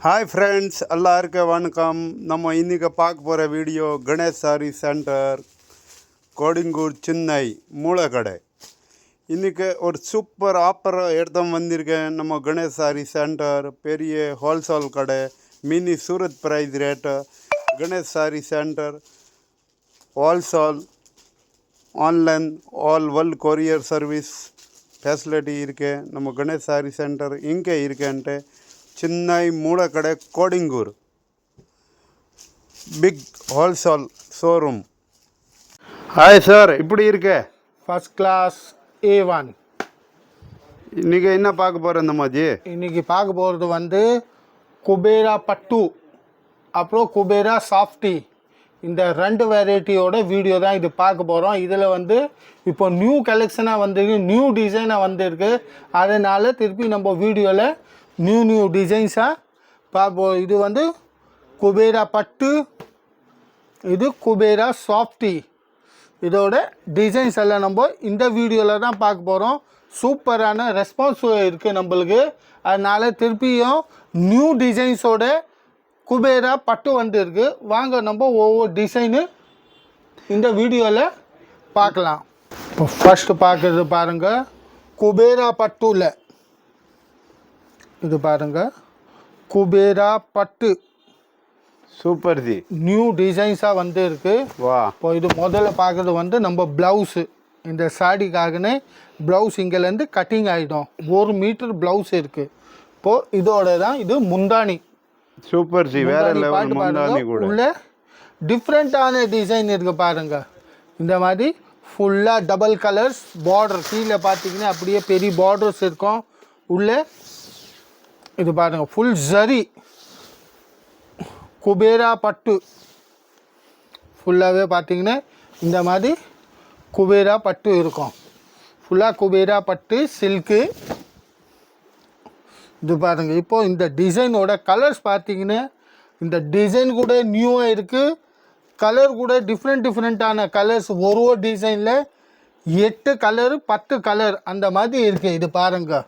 Hi friends, எல்லாருக்கும் வணக்கம். நம்ம இன்றைக்கி பார்க்க போகிற வீடியோ கணேஷ் சாரி சென்டர், கோடிங்கூர், சென்னை மூலக்கடை. இன்றைக்கி ஒரு சூப்பர் ஆஃபர் எடுத்து வந்திருக்கேன். நம்ம கணேஷ் சாரி சென்டர் பெரிய ஹோல்சேல் கடை, mini Surat price rate. Ganesh sari centre wholesale, online, all world courier service facility இருக்குது. நம்ம கணேஷ் சாரி சென்டர் இங்கே இருக்கேன்ட்டு Chennai Moolakadai, Kodungaiyur, big wholesale showroom. Hi sir, இப்படி இருக்க? First class A1. இன்றைக்கி என்ன பார்க்க போகிறேன் இந்த மாதிரி? இன்றைக்கி பார்க்க போகிறது குபேரா பட்டு அப்புறம் குபேரா சாஃப்டி, இந்த ரெண்டு வெரைட்டியோட வீடியோ தான் இது பார்க்க போகிறோம். இதில் இப்போ நியூ கலெக்ஷனாக வந்திருக்கு, நியூ டிசைனாக வந்திருக்கு. அதனால் திருப்பி நம்ம வீடியோவில் நியூ டிசைன்ஸாக பார்ப்போம். இது குபேரா பட்டு, இது குபேரா சாஃப்டி. இதோட டிசைன்ஸ் எல்லாம் நம்ம இந்த வீடியோவில் தான் பார்க்க போகிறோம். சூப்பரான ரெஸ்பான்ஸ் இருக்குது நம்மளுக்கு. அதனால் திருப்பியும் நியூ டிசைன்ஸோட குபேரா பட்டு வந்துருக்கு. வாங்க நம்ம ஒவ்வொரு டிசைனு இந்த வீடியோவில் பார்க்கலாம். இப்போ ஃபஸ்ட்டு பார்க்குறது பாருங்கள், குபேரா பட்டுவில் இது பாருங்கள், குபேரா பட்டு சூப்பர் ஜி, நியூ டிசைன்ஸாக வந்துருக்கு. வா. இப்போ இது முதல்ல பார்க்குறது நம்ம ப்ளவுஸு. இந்த சாடிக்காகனே ப்ளவுஸ் இங்கேருந்து கட்டிங் ஆகிடும். 1 மீட்டர் ப்ளவுஸ் இருக்குது. இப்போது இதோட தான் இது முந்தானி. சூப்பர் ஜி, வேற லெவல் முந்தானி கூட. உள்ள டிஃப்ரெண்ட்டான டிசைன் இருக்குது பாருங்கள். இந்த மாதிரி ஃபுல்லாக டபுள் கலர்ஸ் பார்டர், கீழே பார்த்தீங்கன்னா அப்படியே பெரிய பார்டர்ஸ் இருக்கும். உள்ளே இது பாருங்கள், ஃபுல் ஜரி குபேரா பட்டு. ஃபுல்லாகவே பார்த்தீங்கன்னா இந்த மாதிரி குபேரா பட்டு இருக்கும். ஃபுல்லாக குபேரா பட்டு சில்க்கு. இது பாருங்கள். இப்போது இந்த டிசைனோட கலர்ஸ் பார்த்தீங்கன்னா இந்த டிசைன் கூட நியூவாக இருக்குது. கலர் கூட டிஃப்ரெண்ட்டான கலர்ஸ். ஒரு டிசைனில் 8 கலரு 10 கலர் அந்த மாதிரி இருக்குது. இது பாருங்கள்.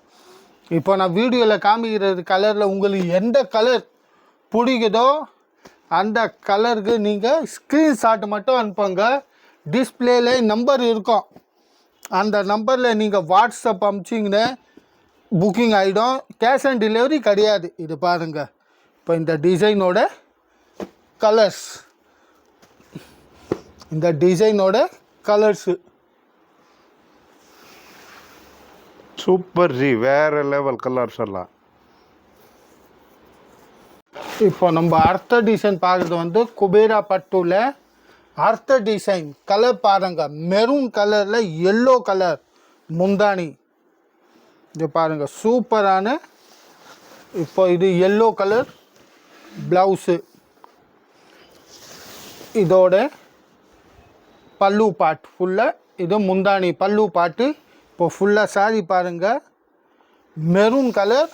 இப்போ நான் வீடியோவில் காமிக்கிறது கலரில் உங்களுக்கு எந்த கலர் பிடிக்குதோ அந்த கலருக்கு நீங்கள் ஸ்க்ரீன்ஷாட் மட்டும் அனுப்புங்க. டிஸ்பிளேல நம்பர் இருக்கும். அந்த நம்பரில் நீங்கள் வாட்ஸ்அப் அனுப்பிச்சிங்கன்னா புக்கிங் ஆகிடும். கேஷ் ஆன் டெலிவரி கிடையாது. இது பாருங்கள். இப்போ இந்த டிசைனோட கலர்ஸ், இந்த டிசைனோட கலர்ஸு சூப்பர் ஜி, வேற லெவல் கலர்ஸ் எல்லாம். இப்போ நம்ம அடுத்த டிசைன் பார்க்குறது குபேரா பட்டுவில் அடுத்த டிசைன். கலர் பாருங்கள், மெரூன் கலரில் எல்லோ கலர் முந்தானி. இது பாருங்கள், சூப்பரான. இப்போ இது எல்லோ கலர் ப்ளவுஸு. இதோட பல்லு பாட்டு ஃபுல்லாக, இது முந்தானி பல்லு பாட்டு. இப்போ ஃபுல்லாக சாரி பாருங்கள், maroon colour,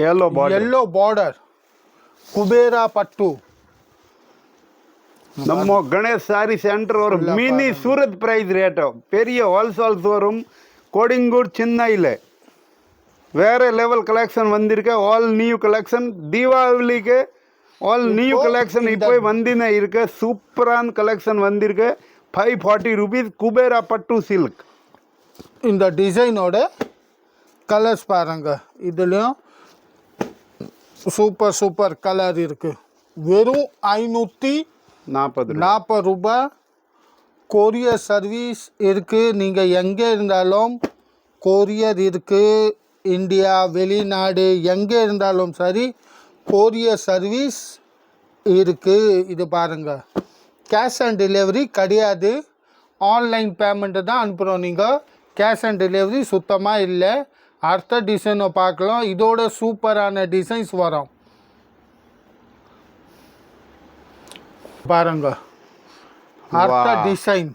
yellow border, Kubera பட்டு. நம்ம கணேஷ் சாரி சென்டர் ஒரு மினி சூரத் பிரைஸ் ரேட்டோ, பெரிய ஹோல்சேல் ஷோரூம், கோடிங்கூர், சென்னையில். வேறு லெவல் கலெக்ஷன் வந்திருக்கு. All new collection. தீபாவளிக்கு ஆல் நியூ கலெக்ஷன் இப்போ வந்தின இருக்கு. சூப்பரான கலெக்ஷன் வந்திருக்கு. 540 rupees குபேரா பட்டு சில்க். இந்த டிசைனோட கலர்ஸ் பாருங்கள். இதுலேயும் சூப்பர் கலர் இருக்குது. வெறும் 540 ரூபாய். கொரியர் சர்வீஸ் இருக்குது. நீங்கள் எங்கே இருந்தாலும் கொரியர் இருக்குது. இந்தியா, வெளிநாடு எங்கே இருந்தாலும் சரி கொரியர் சர்வீஸ் இருக்குது. இது பாருங்கள், கேஷ் ஆன் டெலிவரி கிடையாது. ஆன்லைன் பேமெண்ட்டு தான் அனுப்புகிறோம். நீங்கள் கேஷ் ஆன் டெலிவரி சுத்தமாக இல்லை. அடுத்த டிசைனை பார்க்கலாம். இதோட சூப்பரான டிசைன்ஸ் வரும் பாருங்க. அடுத்த டிசைன்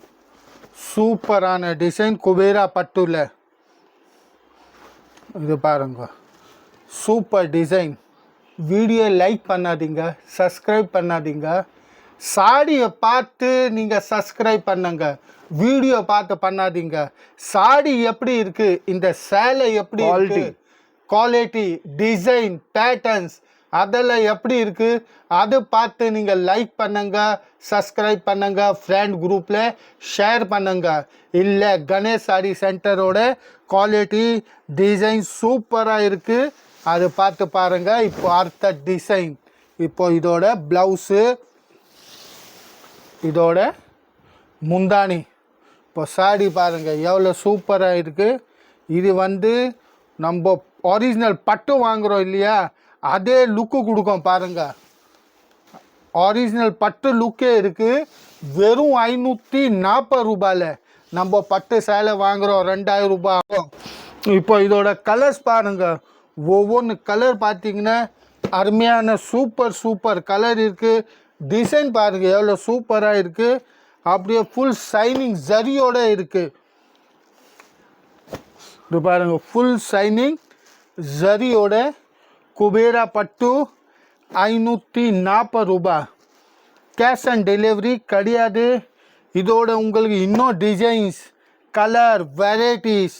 சூப்பரான டிசைன் குபேரா பட்டுல. இது பாருங்க, சூப்பர் டிசைன். வீடியோ லைக் பண்ணாதீங்க, சப்ஸ்கிரைப் பண்ணாதீங்க. சாடியை பார்த்து நீங்கள் சப்ஸ்கிரைப் பண்ணுங்க, வீடியோ பார்த்து பண்ணாதீங்க. சாடி எப்படி இருக்குது, இந்த சேலை எப்படி இருக்கு, குவாலிட்டி, டிசைன், பேட்டர்ன்ஸ் அதெல்லாம் எப்படி இருக்குது அது பார்த்து நீங்கள் லைக் பண்ணுங்க, சப்ஸ்கிரைப் பண்ணுங்க, ஃப்ரெண்ட் குரூப்பில் ஷேர் பண்ணுங்க. இல்லை கணேஷ் சாரி சென்டரோட குவாலிட்டி டிசைன் சூப்பராக இருக்குது, அது பார்த்து பாருங்கள். இப்போ அடுத்த டிசைன், இப்போ இதோட ப்ளவுஸு, இதோட முந்தானி, இப்போ சாடி பாருங்கள் எவ்வளோ சூப்பராக இருக்குது. இது வந்து நம்ம ஒரிஜினல் பட்டு வாங்குகிறோம் இல்லையா, அதே லுக்கு கொடுக்கும் பாருங்கள். ஒரிஜினல் பட்டு லுக்கே இருக்குது. வெறும் 540 ரூபாயில் நம்ம பட்டு சேலை வாங்குகிறோம், 2000 ரூபாய் ஆகும். இப்போ இதோட கலர்ஸ் பாருங்கள், ஒவ்வொன்று கலர் பார்த்தீங்கன்னா அருமையான சூப்பர் கலர் இருக்குது. டிசைன் பாருங்கள் எவ்வளோ சூப்பராக இருக்குது. அப்படியே ஃபுல் ஷைனிங் ஜரியோட இருக்குது. இது பாருங்கள் ஃபுல் ஷைனிங் ஜரியோட குபேரா பட்டு 540 ரூபாய். கேஷ் ஆன் டெலிவரி கிடையாது. இதோட உங்களுக்கு இன்னும் டிசைன்ஸ், கலர், வெரைட்டிஸ்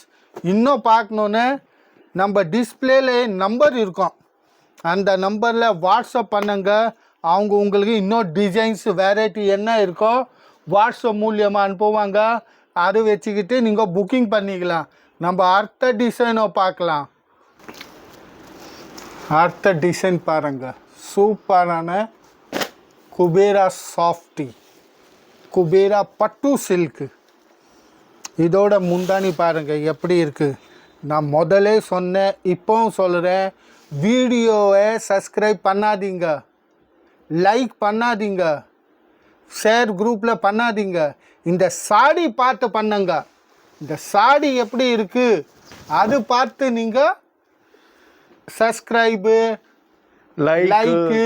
இன்னும் பார்க்கணுன்னு நம்ம டிஸ்பிளேல நம்பர் இருக்கும், அந்த நம்பரில் வாட்ஸ்அப் பண்ணுங்க. அவங்க உங்களுக்கு இன்னும் டிசைன்ஸ் வெரைட்டி என்ன இருக்கோ வாட்ஸ்அப் மூலியமாக அனுப்புவாங்க. அது வச்சுக்கிட்டு நீங்கள் புக்கிங் பண்ணிக்கலாம். நம்ம அடுத்த டிசைனை பார்க்கலாம். அடுத்த டிசைன் பாருங்கள், சூப்பரான குபேரா சாஃப்டி, குபேரா பட்டு சில்க்கு. இதோட முந்தானி பாருங்கள் எப்படி இருக்குது. நான் முதலே சொன்னேன், இப்போவும் சொல்கிறேன், வீடியோவை சப்ஸ்கிரைப் பண்ணாதீங்க, லைக் பண்ணாதீங்க, ஷேர் குரூப்பில் பண்ணாதீங்க. இந்த சாடி பார்த்து பண்ணுங்க. இந்த சாடி எப்படி இருக்குது அது பார்த்து நீங்கள் சப்ஸ்கிரைபு, லைக்கு,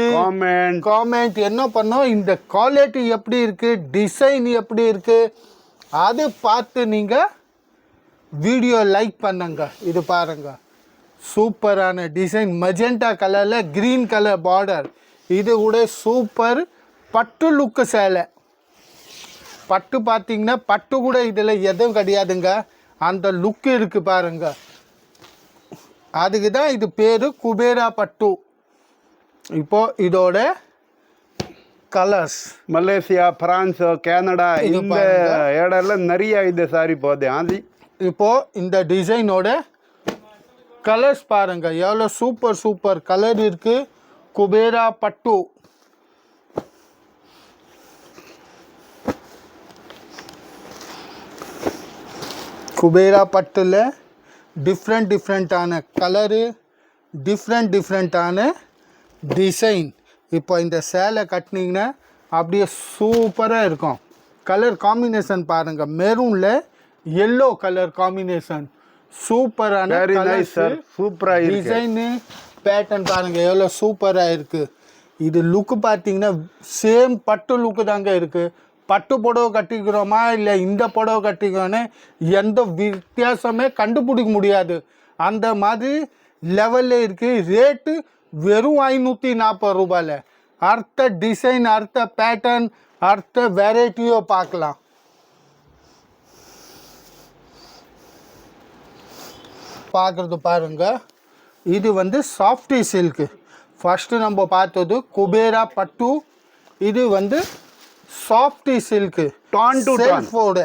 காமெண்ட் என்ன பண்ணோம். இந்த குவாலிட்டி எப்படி இருக்குது, டிசைன் எப்படி இருக்குது அது பார்த்து நீங்கள் வீடியோ லைக் பண்ணுங்க. இது பாருங்கள் சூப்பரான டிசைன், மெஜெண்டா கலரில் க்ரீன் கலர் பார்டர். இது கூட சூப்பர் பட்டு லுக்கு சேலை. பட்டு பார்த்தீங்கன்னா பட்டு கூட இதில் எதுவும் கிடையாதுங்க, அந்த லுக்கு இருக்குது பாருங்க. அதுக்கு தான் இது பேர் குபேரா பட்டு. இப்போது இதோட கலர்ஸ் மலேசியா, பிரான்ஸ், கனடா இந்த இடம்ல நிறைய இது சாரி போகுது. அது இப்போது இந்த டிசைனோட கலர்ஸ் பாருங்கள் எவ்வளோ சூப்பர் கலர் இருக்குது. குபேரா பட்டு குபேரா பட்டில் டிஃப்ரெண்ட்டான கலரு, டிஃப்ரெண்ட்டான டிசைன். இப்போ இந்த சேலை கட்டினீங்கன்னா அப்படியே சூப்பராக இருக்கும். கலர் காம்பினேஷன் பாருங்கள், மெரூனில் எல்லோ கலர் காம்பினேஷன், சூப்பரான சூப்பராக டிசைனு, பேட்டர்ன் பாருங்கள் எவ்வளோ சூப்பராக இருக்குது. இது லுக்கு பார்த்தீங்கன்னா சேம் பட்டு லுக்கு தாங்க இருக்குது. பட்டு புடவை கட்டிக்கிறோமா இல்லை இந்த புடவை கட்டிக்கிறோன்னு எந்த வித்தியாசமே கண்டுபிடிக்க முடியாது, அந்த மாதிரி லெவலில் இருக்குது. ரேட்டு வெறும் 540 ரூபாயில். அடுத்த டிசைன், அடுத்த பேட்டர்ன், அடுத்த வெரைட்டியோ பார்க்கலாம். பார்க்குறது பாருங்கள், இது வந்து சாஃப்டி சில்க்கு. ஃபஸ்ட்டு நம்ம பார்த்தது குபேரா பட்டு, இது வந்து சாஃப்டி சில்க்கு. செல்ஃபோட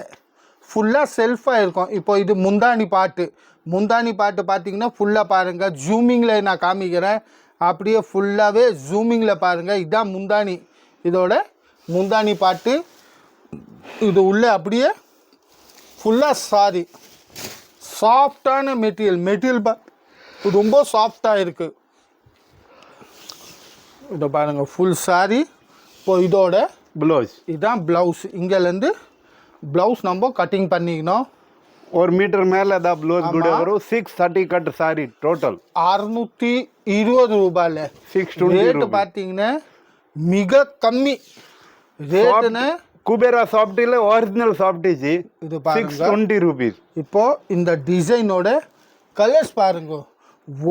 ஃபுல்லாக செல்ஃபாக இருக்கும். இப்போ இது முந்தானி பாட்டு பார்த்தீங்கன்னா ஃபுல்லாக பாருங்கள், ஜூமிங்கில் நான் காமிக்கிறேன், அப்படியே ஃபுல்லாகவே ஜூமிங்கில் பாருங்கள். இதுதான் முந்தானி, இதோட முந்தானி பாட்டு. இது உள்ளே அப்படியே ஃபுல்லாக சாரி சாஃப்டான மெட்டீரியல் ரொம்ப சாஃப்டாக இருக்குது. இதை பாருங்கள் ஃபுல் சாரி. இப்போ இதோட ப்ளவுஸ், இதுதான் ப்ளவுஸ். இங்கேருந்து ப்ளவுஸ் நம்ம கட்டிங் பண்ணிக்கணும். 1 மீட்டர் மேலே தான் ப்ளவுஸ் கூட வரும். 630 கட் சாரி டோட்டல் 620 ரூபாயில். 620 ரேட்டு பார்த்தீங்கன்னா மிக கம்மி ரேட்டுன்னு. குபேரா சாஃப்டியில் ஒரிஜினல் சாஃப்டிச்சு இது பாருங்க 620 rupees. இப்போது இந்த டிசைனோட கலர்ஸ் பாருங்க,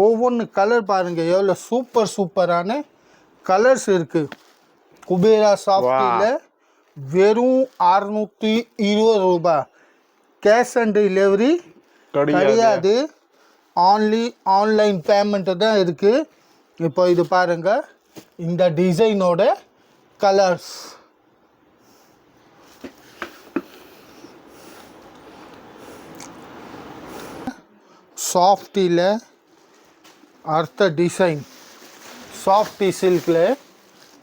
ஒவ்வொன்று கலர் பாருங்கள் எவ்வளோ சூப்பரான கலர்ஸ் இருக்குது. குபேரா சாஃப்டியில் வெறும் 620 ரூபாய். கேஷ் ஆன் டெலிவரி கிடையாது, ஆன்லைன் பேமெண்ட்டு தான் இருக்குது. இப்போ இது பாருங்க இந்த டிசைனோட கலர்ஸ். சாஃப்டியில் அடுத்த டிசைன், சாஃப்டி சில்கில்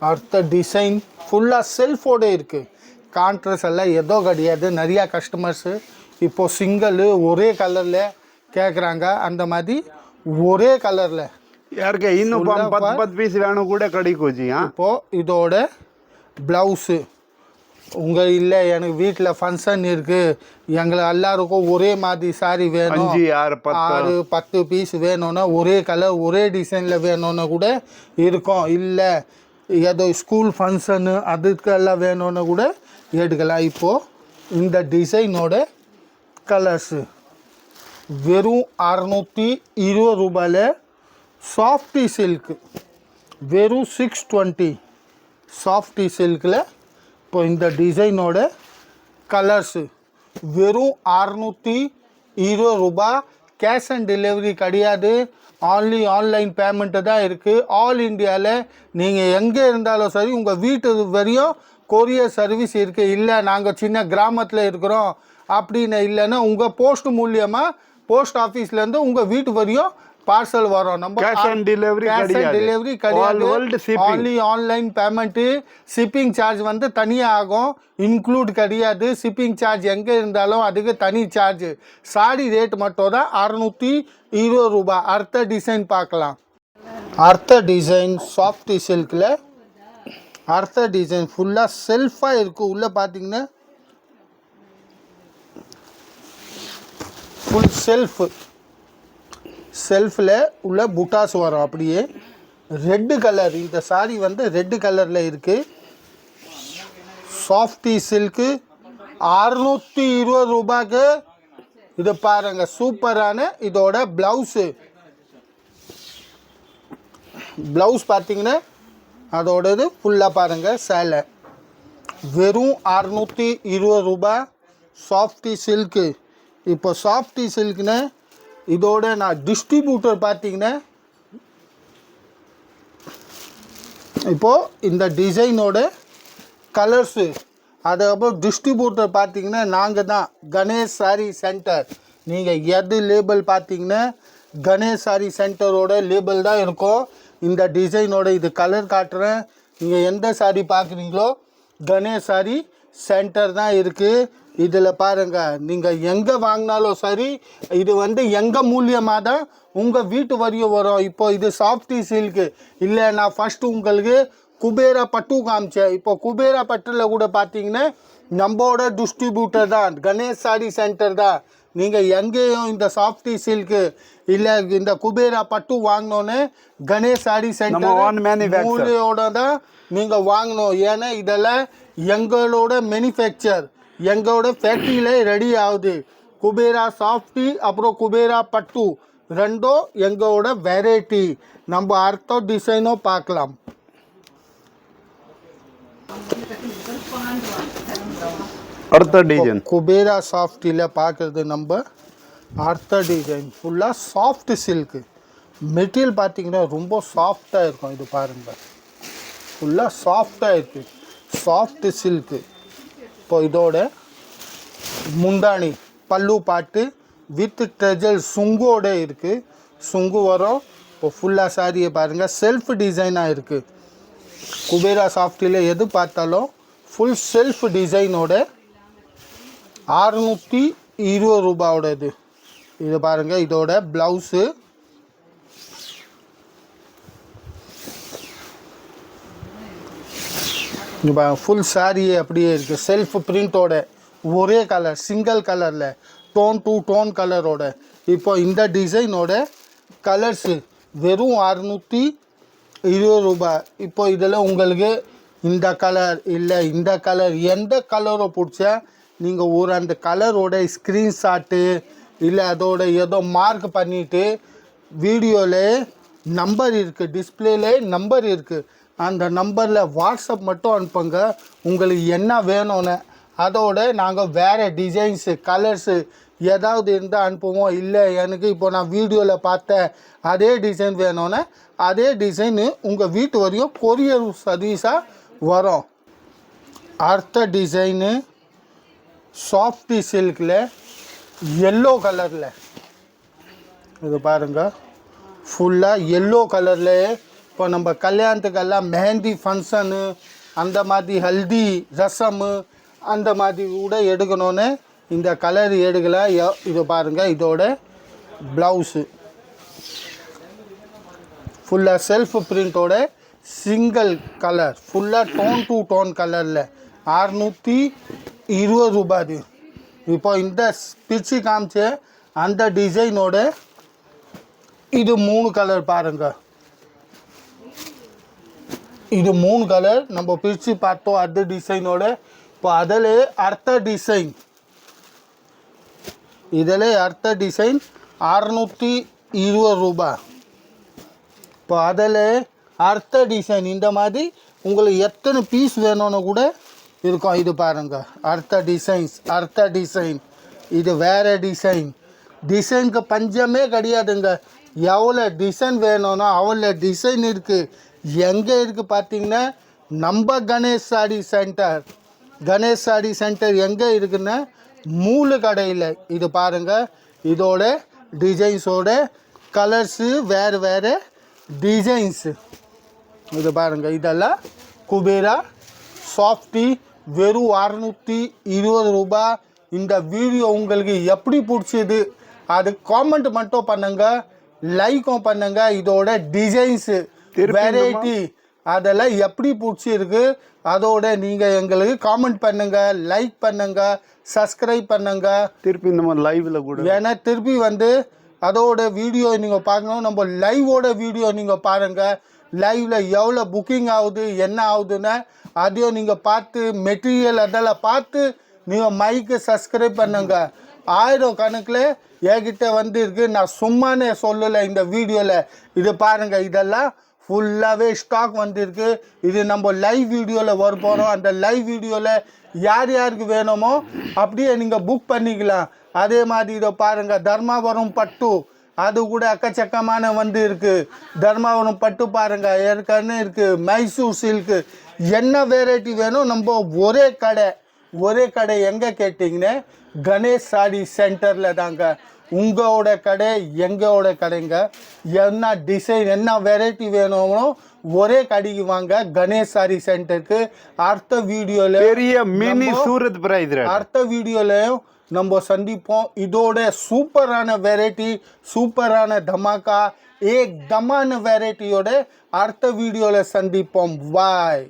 அடுத்த டிசைன் ஃபுல்லாக செல்ஃபோடு இருக்குது. கான்ட்ராஸ்ட் எல்லாம் ஏதோ கிடையாது. நிறையா கஸ்டமர்ஸு இப்போது சிங்கிள் ஒரே கலரில் கேட்குறாங்க. அந்த மாதிரி ஒரே கலரில் யாருக்கு இன்னும் 10 பீஸ் வேணும் கூட கிடைக்கும் ஜி. இப்போது இதோட ப்ளவுஸு உங்கள் இல்லை எனக்கு வீட்டில் ஃபங்க்ஷன் இருக்குது, எங்களை எல்லாருக்கும் ஒரே மாதிரி சாரி வேணும், 5 6 10 பீஸ் வேணும்னா ஒரே கலர் ஒரே டிசைனில் வேணும்னா கூட இருக்கும். இல்லை ஏதோ ஸ்கூல் ஃபங்க்ஷனு அதுக்கெல்லாம் வேணும்னா கூட எடுக்கலாம். இப்போது இந்த டிசைனோட கலர்ஸு வெறும் 620 ரூபாயில் சாஃப்டி சில்க்கு, வெறும் 620 சாஃப்டி சில்கில். இப்போ இந்த டிசைனோட கலர்ஸு வெறும் 620 ரூபா. கேஷ் ஆன் டெலிவரி கிடையாது, ஆன்லி ஆன்லைன் பேமெண்ட்டு தான் இருக்குது. ஆல் இண்டியாவில் நீங்கள் எங்கே இருந்தாலும் சரி உங்கள் வீட்டு வரையும் கொரியர் சர்வீஸ் இருக்குது. இல்லை நாங்கள் சின்ன கிராமத்தில் இருக்கிறோம் அப்படின்னு இல்லைன்னா உங்கள் போஸ்ட் மூலியமாக போஸ்ட் ஆஃபீஸ்லேருந்து உங்கள் வீட்டு வரையும் பார்சல் வரும். நம்ம கேஷ் ஆன் டெலிவரி கிடையாது, only online payment. Shipping charge வந்து தனியாக ஆகும், இன்க்ளூட் கிடையாது. ஷிப்பிங் சார்ஜ் எங்கே இருந்தாலும் அதுக்கு தனி சார்ஜ். சாரி ரேட் மட்டும் தான் 620 ரூபா. அடுத்த டிசைன் பார்க்கலாம். அடுத்த டிசைன் சாஃப்டி சில்கில் அடுத்த டிசைன் ஃபுல்லாக செல்ஃபாக இருக்குது. உள்ளே பார்த்தீங்கன்னா ஃபுல் செல்ஃபில் உள்ள புட்டாஸ் வரும். அப்படியே ரெட்டு கலர், இந்த சாரி வந்து ரெட்டு கலரில் இருக்குது. சாஃப்டி சில்க்கு 620 ரூபாய்க்கு. இது பாருங்கள் சூப்பரான இதோட ப்ளவுஸ் பார்த்தீங்கன்னா அதோடது ஃபுல்லாக பாருங்கள் சேலை. வெறும் 620 ரூபா சாஃப்டி சில்க்கு. இப்போ சாஃப்டி சில்க்குன்னு இதோட நான் டிஸ்ட்ரிபியூட்டர் பார்த்தீங்கன்னா இப்போது இந்த டிசைனோட கலர்ஸு, அதுக்கப்புறம் டிஸ்ட்ரிபியூட்டர் பார்த்தீங்கன்னா நாங்கள் தான், கணேஷ் சாரி சென்டர். நீங்கள் எது லேபிள் பார்த்தீங்கன்னா கணேஷ் சாரி சென்டரோட லேபிள் தான் இருக்கும். இந்த டிசைனோட இது கலர் காட்டுறேன். நீங்கள் எந்த சாரி பார்க்குறீங்களோ கணேஷ் சாரி சென்டர் தான் இருக்குது. இதில் பாருங்கள், நீங்கள் எங்கே வாங்கினாலும் சரி இது வந்து எங்கள் மூலியமாக தான் உங்கள் வீட்டு வரையும் வரும். இப்போ இது சாஃப்டி சில்க்கு. இல்லை நான் ஃபஸ்ட்டு உங்களுக்கு குபேரா பட்டு காமிச்சேன். இப்போ குபேரா பட்டில் கூட பார்த்தீங்கன்னா நம்மளோட டிஸ்ட்ரிபியூட்டர் தான், கணேஷ் சாரி சென்டர் தான். நீங்கள் எங்கேயும் இந்த சாஃப்டி சில்க்கு இல்லை இந்த குபேரா பட்டு வாங்கினோன்னு கணேஷ் சாரி சென்டர் மூலியோட தான் நீங்கள் வாங்கணும். ஏன்னா இதெல்லாம் எங்களோட மேனுஃபேக்சர், எங்களோட ஃபேக்ட்ரியில் ரெடி ஆகுது. குபேரா சாஃப்டி அப்புறம் குபேரா பட்டு ரெண்டும் எங்களோட வெரைட்டி. நம்ம அடுத்த டிசைனும் பார்க்கலாம். அடுத்த டிசைன் குபேரா சாஃப்டியில் பார்க்குறது நம்ம அடுத்த டிசைன் ஃபுல்லாக சாஃப்ட் சில்க்கு. மெட்டீரியல் பார்த்தீங்கன்னா ரொம்ப சாஃப்டாக இருக்கும். இது பாருங்கள் ஃபுல்லாக சாஃப்டாக இருக்குது, சாஃப்ட் சில்க்கு. இப்போ இதோட முந்தானி பல்லு பாட்டு வித் ட்ரெஜல் சுங்கோட இருக்குது. சுங்கு வரும். இப்போ ஃபுல்லாக சாரியை பாருங்கள் செல்ஃப் டிசைனாக இருக்குது. குபேரா சாஃப்டியில் எது பார்த்தாலும் ஃபுல் செல்ஃப் டிசைனோட 620 ரூபாவோட இது பாருங்கள். இதோட ப்ளவுஸு ஃபுல் சாரியே அப்படியே இருக்குது. செல்ஃப் பிரிண்ட்டோட ஒரே கலர் சிங்கிள் கலரில் டோன் டு டோன் கலரோட. இப்போ இந்த டிசைனோட கலர்ஸு வெறும் 620 ரூபாய். இப்போ இதில் உங்களுக்கு இந்த கலர் இல்லை இந்த கலர் எந்த கலரோ பிடிச்சா நீங்கள் ஒரு அந்த கலரோட ஸ்க்ரீன்ஷாட்டு இல்லை அதோட ஏதோ மார்க் பண்ணிவிட்டு வீடியோவில் நம்பர் இருக்குது, டிஸ்பிளேல நம்பர் இருக்குது, அந்த நம்பரில் வாட்ஸ்அப் மட்டும் அனுப்புங்க. உங்களுக்கு என்ன வேணும்னு அதோட நாங்கள் வேறு டிசைன்ஸு கலர்ஸு ஏதாவது இருந்தால் அனுப்புவோம். இல்லை எனக்கு இப்போ நான் வீடியோவில் பார்த்த அதே டிசைன் வேணும்னா அதே டிசைனு உங்கள் வீட்டு வரையும் கொரியர் சர்வீஸாக வரும். அடுத்த டிசைனு சாஃப்டி சில்கில் எல்லோ கலரில், இது பாருங்கள் ஃபுல்லாக எல்லோ கலரில். இப்போ நம்ம கல்யாணத்துக்கெல்லாம் மெஹந்தி ஃபங்க்ஷனு அந்த மாதிரி ஹல்தி ரசமு அந்த மாதிரி கூட எடுக்கணுன்னு இந்த கலர் எடுக்கலாம். இது பாருங்கள் இதோட ப்ளவுஸு ஃபுல்லாக செல்ஃப் பிரிண்ட்டோட சிங்கிள் கலர் ஃபுல்லாக டோன் டு டோன் கலரில் 620 ரூபாய். இப்போ இந்த பிரிச்சு காமிச்ச அந்த டிசைனோட இது 3 கலர் பாருங்கள். இது 3 கலர் நம்ம பிரித்து பார்த்தோம் அந்த டிசைனோட. இப்போ அதில் அடுத்த டிசைன், இதில் அடுத்த டிசைன் 620 ரூபாய். இப்போ அதில் அடுத்த டிசைன் இந்த மாதிரி உங்களுக்கு எத்தனை பீஸ் வேணும்னு கூட இருக்கும். இது பாருங்கள் அடுத்த டிசைன் இது வேறு டிசைன். டிசைனுக்கு பஞ்சமே கிடையாதுங்க. எவ்வளோ டிசைன் வேணும்னா அவ்வளோ டிசைன் இருக்குது. எங்கே இருக்குது பார்த்தீங்கன்னா நம்ம கணேஷ் சாரி சென்டர் எங்கே இருக்குன்னா மூணு கடையில். இது பாருங்கள் இதோட டிசைன்ஸோட கலர்ஸு வேறு டிசைன்ஸு. இது பாருங்கள் இதெல்லாம் குபேரா சாஃப்டி வெறும் 620 ரூபாய். இந்த வீடியோ உங்களுக்கு எப்படி பிடிச்சது அது காமெண்ட் மட்டும் பண்ணுங்கள், லைக்கும் பண்ணுங்கள். இதோட டிசைன்ஸு வெரைட்டி அதெல்லாம் எப்படி பிடிச்சிருக்கு அதோட நீங்கள் எங்களுக்கு காமெண்ட் பண்ணுங்கள், லைக் பண்ணுங்கள், சப்ஸ்கிரைப் பண்ணுங்கள். திருப்பி நம்ம லைவில் கூட ஏன்னா திருப்பி வந்து அதோட வீடியோ நீங்கள் பார்க்கணும். நம்ம லைவோட வீடியோ நீங்கள் பாருங்கள். லைவில் எவ்வளோ புக்கிங் ஆகுது என்ன ஆகுதுன்னு அதையும் நீங்கள் பார்த்து மெட்டீரியல் அதெல்லாம் பார்த்து நீங்கள் மைக்கு சப்ஸ்கிரைப் பண்ணுங்க. 1000 கணக்கில் என்கிட்ட வந்து இருக்குது. நான் சும்மானே சொல்லலை இந்த வீடியோவில். இது பாருங்கள் இதெல்லாம் ஃபுல்லாகவே ஸ்டாக் வந்துருக்கு. இது நம்ம லைவ் வீடியோவில் வர போகிறோம். அந்த லைவ் வீடியோவில் யார் யாருக்கு வேணுமோ அப்படியே நீங்கள் புக் பண்ணிக்கலாம். அதே மாதிரி இதை பாருங்கள் தர்மாபுரம் பட்டு அது கூட அக்கச்சக்கமான வந்து இருக்குது. தர்மாபுரம் பட்டு பாருங்கள் ஏற்கனவே இருக்குது. மைசூர் சில்க்கு என்ன வெரைட்டி வேணும் நம்ம ஒரே கடை எங்கே கேட்டிங்கன்னு கணேஷ் சாரி சென்டரில் தாங்க. உங்களோட கடை எங்களோட கடைங்க. என்ன டிசைன் என்ன வெரைட்டி வேணுமோ ஒரே கடைக்கு வாங்க கணேஷ் சாரி சென்டருக்கு. அடுத்த வீடியோவில் பெரிய மினி சூரத் பிரைஸ் அடுத்த வீடியோலையும் நம்ம சந்திப்போம். இதோட சூப்பரான வெரைட்டி சூப்பரான தமாக்கா ஏக் தமான வெரைட்டியோட அடுத்த வீடியோவில் சந்திப்போம். பாய்.